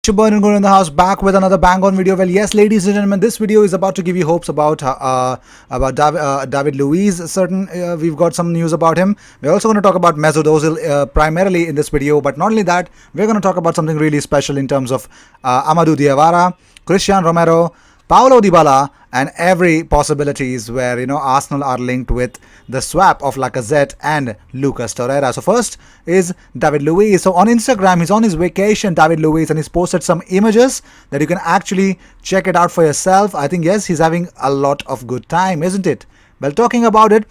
Chuban and Guru in the house, back with another bang on video. Well, yes, ladies and gentlemen, this video is about to give you hopes about David Luiz. We've got some news about him. We're also going to talk about Mesut Ozil primarily in this video, but not only that, we're going to talk about something really special in terms of Amadou Diawara, Christian Romero, Paulo Dybala, and every possibilities where Arsenal are linked with the swap of Lacazette and Lucas Torreira. So first is David Luiz. So on Instagram, he's on his vacation, David Luiz, and he's posted some images that you can actually check it out for yourself. I think yes, he's having a lot of good time, isn't it? Well, talking about it,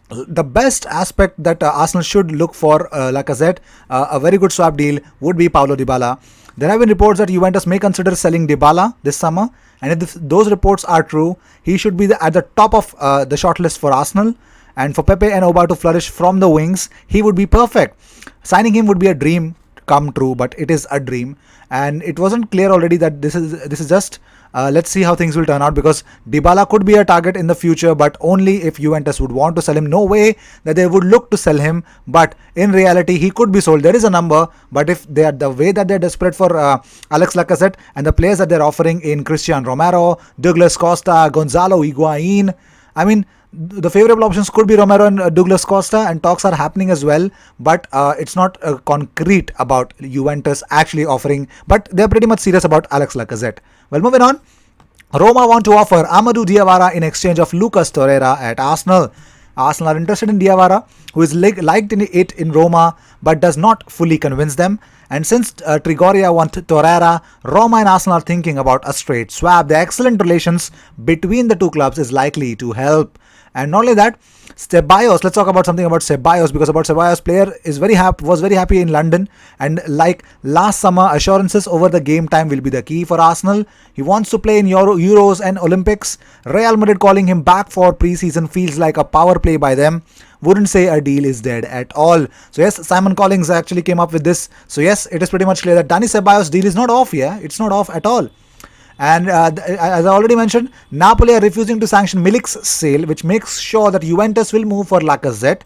the best aspect that Arsenal should look for Lacazette, a very good swap deal, would be Paulo Dybala. There have been reports that Juventus may consider selling Dybala this summer, and if those reports are true, he should be at the top of the shortlist for Arsenal. And for Pepe and Oba to flourish from the wings, he would be perfect. Signing him would be a dream come true, but it is a dream, and it wasn't clear already that this is just let's see how things will turn out, because Dybala could be a target in the future, but only if Juventus would want to sell him. No way that they would look to sell him, but in reality he could be sold. There is a number, but if they are the way that they're desperate for Alex Lacazette and the players that they're offering in Christian Romero, Douglas Costa, Gonzalo Higuain, I mean, the favorable options could be Romero and Douglas Costa, and talks are happening as well, but it's not concrete about Juventus actually offering, but they're pretty much serious about Alex Lacazette. Well, moving on, Roma want to offer Amadou Diawara in exchange of Lucas Torreira at Arsenal. Arsenal are interested in Diawara, who is liked in Roma, but does not fully convince them. And since Trigoria want Torreira, Roma and Arsenal are thinking about a straight swap. The excellent relations between the two clubs is likely to help. And not only that, Ceballos, let's talk about something about Ceballos, because about Ceballos, player was very happy in London, and like last summer, assurances over the game time will be the key for Arsenal. He wants to play in Euros and Olympics. Real Madrid calling him back for pre-season feels like a power play by them. Wouldn't say a deal is dead at all. So yes, Simon Collins actually came up with this. So yes, it is pretty much clear that Dani Ceballos deal is not off. Yeah, it's not off at all. And as I already mentioned, Napoli are refusing to sanction Milik's sale, which makes sure that Juventus will move for Lacazette.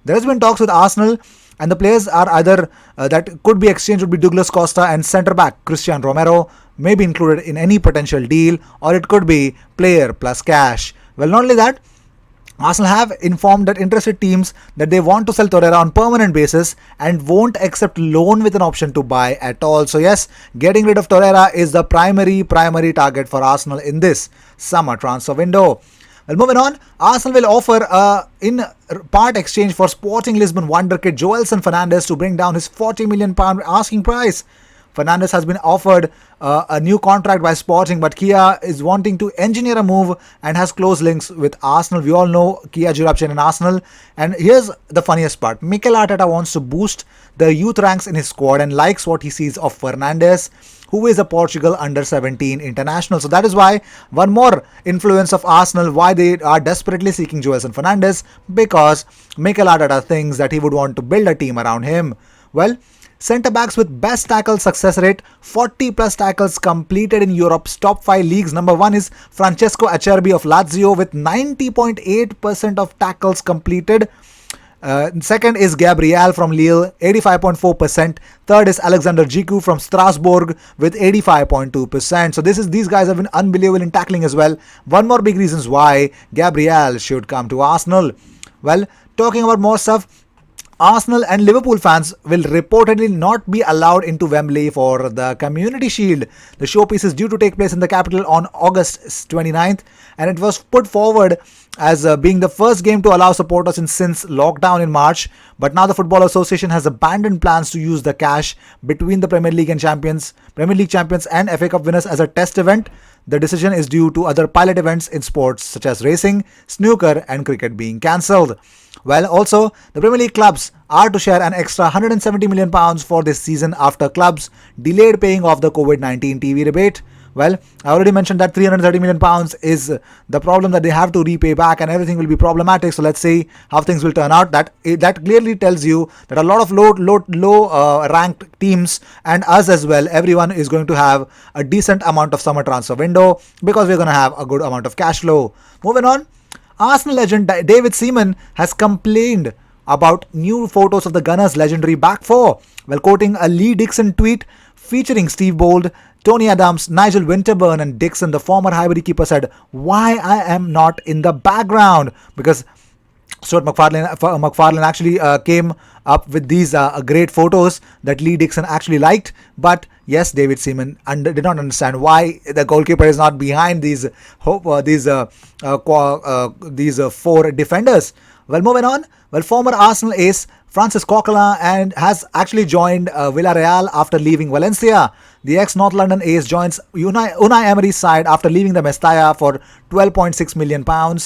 There has been talks with Arsenal, and the players are either that could be exchanged would be Douglas Costa and centre back Christian Romero may be included in any potential deal, or it could be player plus cash. Well, not only that, Arsenal have informed that interested teams that they want to sell Torreira on permanent basis and won't accept loan with an option to buy at all. So yes, getting rid of Torreira is the primary target for Arsenal in this summer transfer window. Well, moving on, Arsenal will offer in part exchange for Sporting Lisbon wonderkid Joelson Fernandes to bring down his £40 million asking price. Fernandes has been offered a new contract by Sporting, but Kia is wanting to engineer a move and has close links with Arsenal. We all know Kia Jurapchen and Arsenal. And here's the funniest part. Mikel Arteta wants to boost the youth ranks in his squad and likes what he sees of Fernandes, who is a Portugal under-17 international. So that is why one more influence of Arsenal, why they are desperately seeking Joelson Fernandes, because Mikel Arteta thinks that he would want to build a team around him. Well, centre-backs with best tackle success rate, 40 plus tackles completed in Europe's top 5 leagues. Number 1 is Francesco Acerbi of Lazio with 90.8% of tackles completed. Second is Gabriel from Lille, 85.4%. Third is Alexander Giku from Strasbourg with 85.2%. So these guys have been unbelievable in tackling as well. One more big reasons why Gabriel should come to Arsenal. Well, talking about more stuff, Arsenal and Liverpool fans will reportedly not be allowed into Wembley for the Community Shield. The showpiece is due to take place in the capital on August 29th, and it was put forward as being the first game to allow supporters since lockdown in March. But now the Football Association has abandoned plans to use the cash between the Premier League champions and FA Cup winners as a test event. The decision is due to other pilot events in sports such as racing, snooker, and cricket being cancelled. Well, also, the Premier League clubs are to share an extra £170 million for this season after clubs delayed paying off the COVID-19 TV rebate. Well, I already mentioned that £330 million is the problem that they have to repay back, and everything will be problematic. So let's see how things will turn out. That clearly tells you that a lot of low ranked teams and us as well, everyone is going to have a decent amount of summer transfer window because we're going to have a good amount of cash flow. Moving on, Arsenal legend David Seaman has complained about new photos of the Gunners' legendary back four. While quoting a Lee Dixon tweet, featuring Steve Bold, Tony Adams, Nigel Winterburn, and Dixon. The former Highbury keeper said, "Why I am not in the background?" Because Stuart McFarlane actually came up with these great photos that Lee Dixon actually liked. But yes, David Seaman did not understand why the goalkeeper is not behind these four defenders. Well, moving on. Well, former Arsenal ace Francis Coquelin and has actually joined Villarreal after leaving Valencia. The ex-North London ace joins Unai Emery's side after leaving the Mestalla for £12.6 million. Well,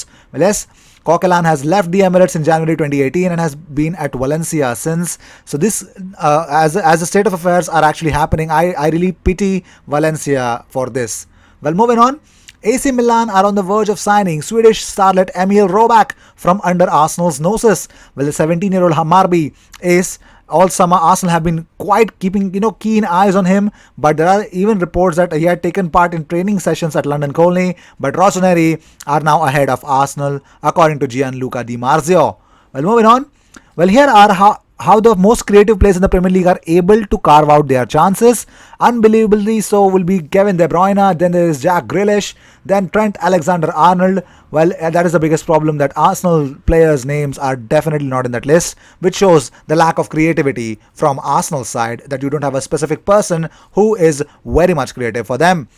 yes, Coquelin has left the Emirates in January 2018 and has been at Valencia since. So this, as the state of affairs are actually happening, I really pity Valencia for this. Well, moving on. AC Milan are on the verge of signing Swedish starlet Emil Roback from under Arsenal's noses. Well, the 17-year-old Hammarby ace, all summer Arsenal have been quite keeping keen eyes on him, but there are even reports that he had taken part in training sessions at London Colney, but Rossoneri are now ahead of Arsenal according to Gianluca Di Marzio. Well, moving on. Well, here are how the most creative players in the Premier League are able to carve out their chances. Unbelievably so will be Kevin De Bruyne, then there is Jack Grealish, then Trent Alexander-Arnold. Well, that is the biggest problem, that Arsenal players' names are definitely not in that list, which shows the lack of creativity from Arsenal's side, that you don't have a specific person who is very much creative for them.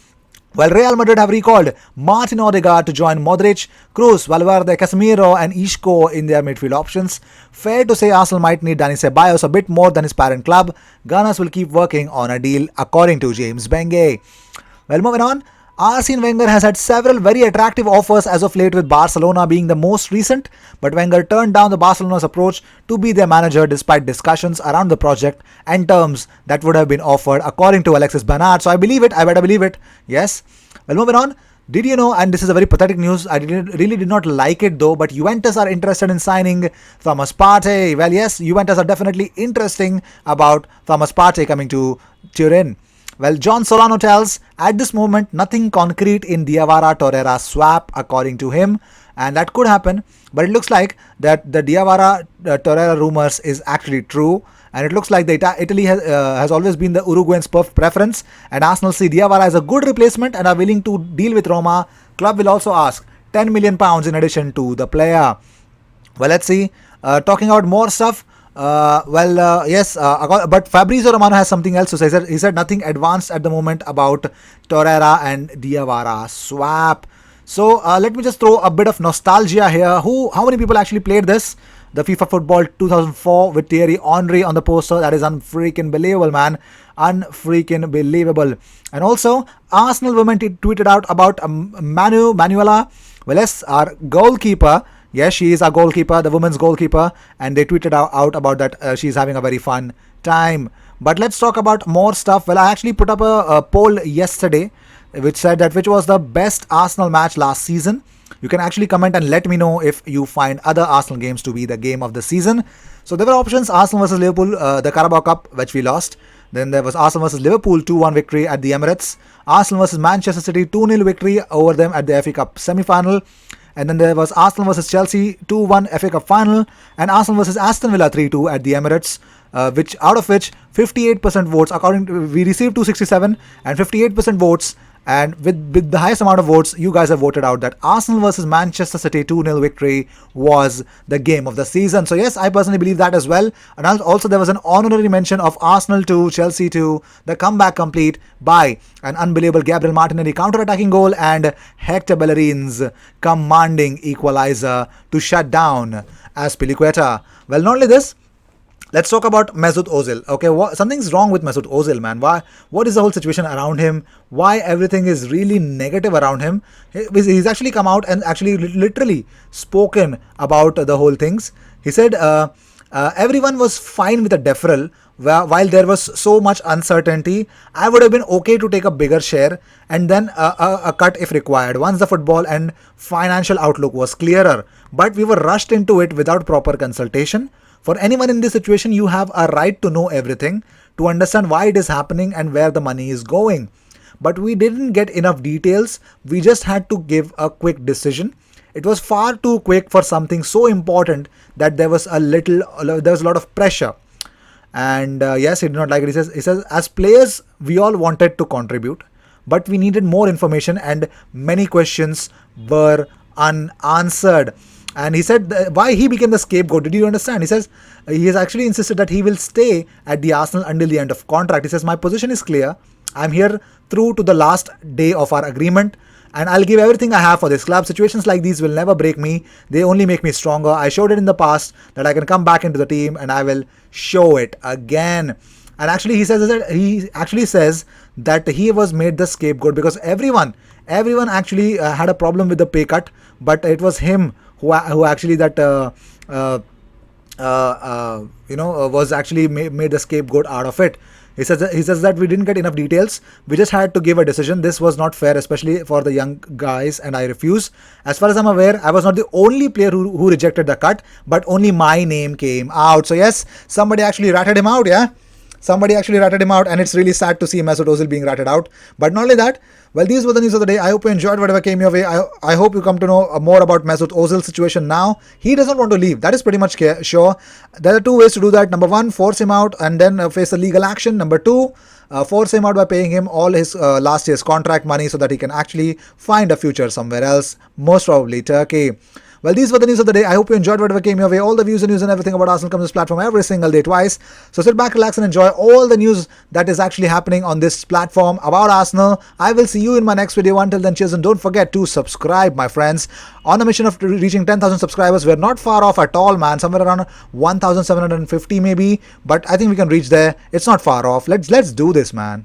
Well, Real Madrid have recalled Martin Odegaard to join Modric, Kroos, Valverde, Casemiro and Isco in their midfield options. Fair to say Arsenal might need Dani Ceballos a bit more than his parent club. Gunners will keep working on a deal according to James Benge. Well, moving on. Arsene Wenger has had several very attractive offers as of late, with Barcelona being the most recent, but Wenger turned down the Barcelona's approach to be their manager despite discussions around the project and terms that would have been offered according to Alexis Bernard. So I better believe it, yes. Well, moving on. Did you know, and this is a very pathetic news, I really did not like it though, but Juventus are interested in signing Thomas Partey. Well, yes, Juventus are definitely interesting about Thomas Partey coming to Turin. Well, John Solano tells, at this moment, nothing concrete in Diawara-Torreira swap, according to him, and that could happen, but it looks like that the Diawara-Torreira rumors is actually true, and it looks like Italy has always been the Uruguayan's preference, and Arsenal see Diawara as a good replacement and are willing to deal with Roma. Club will also ask £10 million in addition to the player. Well, let's see. Talking about more stuff. But Fabrizio Romano has something else to say. He said nothing advanced at the moment about Torreira and Diawara swap. So let me just throw a bit of nostalgia here. How many people actually played this? The FIFA Football 2004 with Thierry Henry on the poster. That is unfreaking believable, man. Unfreaking believable. And also, Arsenal women tweeted out about Manuela Velez, our goalkeeper. Yes, she is a goalkeeper, the women's goalkeeper, and they tweeted out about that she's having a very fun time. But let's talk about more stuff. Well, I actually put up a poll yesterday which said that which was the best Arsenal match last season. You can actually comment and let me know if you find other Arsenal games to be the game of the season. So there were options: Arsenal versus Liverpool, the Carabao Cup, which we lost. Then there was Arsenal versus Liverpool, 2-1 victory at the Emirates. Arsenal versus Manchester City, 2-0 victory over them at the FA Cup semi-final. And then there was Arsenal versus Chelsea, 2-1 FA Cup final, and Arsenal versus Aston Villa, 3-2 at the Emirates, out of which 58% votes, we received 267 and 58% votes, and with the highest amount of votes, you guys have voted out that Arsenal versus Manchester City 2-0 victory was the game of the season. So yes, I personally believe that as well. And also there was an honorary mention of Arsenal 2, Chelsea 2, the comeback complete by an unbelievable Gabriel Martinelli counter-attacking goal and Hector Bellerin's commanding equalizer to shut down Azpilicueta. Well, not only this, let's talk about Mesut Ozil. Okay, something's wrong with Mesut Ozil, man. Why? What is the whole situation around him? Why everything is really negative around him? He's actually come out and actually literally spoken about the whole things. He said everyone was fine with a deferral while there was so much uncertainty. I would have been okay to take a bigger share and then a cut if required once the football and financial outlook was clearer. But we were rushed into it without proper consultation. For anyone in this situation, you have a right to know everything, to understand why it is happening and where the money is going. But we didn't get enough details. We just had to give a quick decision. It was far too quick for something so important that there was a lot of pressure. And yes, he did not like it. He says, as players, we all wanted to contribute, but we needed more information and many questions were unanswered. And he said why he became the scapegoat. Did you understand? He says he has actually insisted that he will stay at the Arsenal until the end of contract. He says, my position is clear. I'm here through to the last day of our agreement, and I'll give everything I have for this club. Situations like these will never break me. They only make me stronger. I showed it in the past that I can come back into the team, and I will show it again. And actually, he says that he was made the scapegoat because everyone actually had a problem with the pay cut, but it was him who actually that was actually made the scapegoat out of it. He says that we didn't get enough details. We just had to give a decision. This was not fair, especially for the young guys, and I refuse. As far as I'm aware, I was not the only player who rejected the cut, but only my name came out. So yes, somebody actually ratted him out, yeah? Somebody actually ratted him out, and it's really sad to see Mesut Ozil being ratted out. But not only that, well, these were the news of the day. I hope you enjoyed whatever came your way. I hope you come to know more about Mesut Ozil's situation now. He does not want to leave. That is pretty much sure. There are two ways to do that. Number one, force him out and then face a legal action. Number two, force him out by paying him all his last year's contract money so that he can actually find a future somewhere else, most probably Turkey. Well, these were the news of the day. I hope you enjoyed whatever came your way. All the views and news and everything about Arsenal comes to this platform every single day, twice. So sit back, relax, and enjoy all the news that is actually happening on this platform about Arsenal. I will see you in my next video. Until then, cheers, and don't forget to subscribe, my friends. On a mission of reaching 10,000 subscribers, we're not far off at all, man. Somewhere around 1,750 maybe, but I think we can reach there. It's not far off. Let's do this, man.